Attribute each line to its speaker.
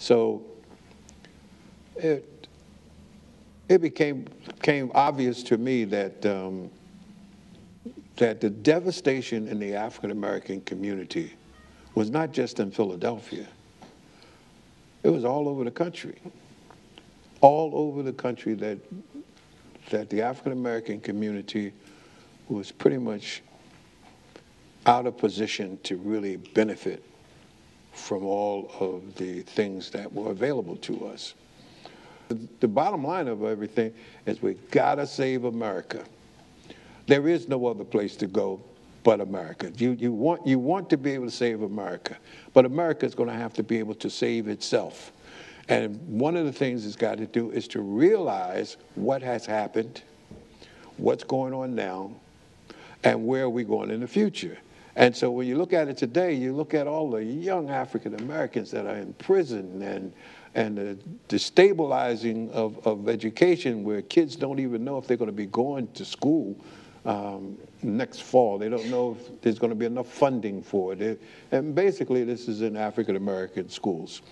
Speaker 1: So it, it became obvious to me that, that the devastation in the African American community was not just in Philadelphia. It was all over the country. All over the country that the African American community was pretty much out of position to really benefit from all of the things that were available to us. The bottom line of everything is we gotta save America. There is no other place to go but America. You want to be able to save America, but America is going to have to be able to save itself. And one of the things it's got to do is to realize what has happened, what's going on now, and where are we going in the future. And so when you look at it today, you look at all the young African Americans that are in prison and the destabilizing of education, where kids don't even know if they're going to be going to school next fall. They don't know if there's going to be enough funding for it. And basically, this is in African American schools.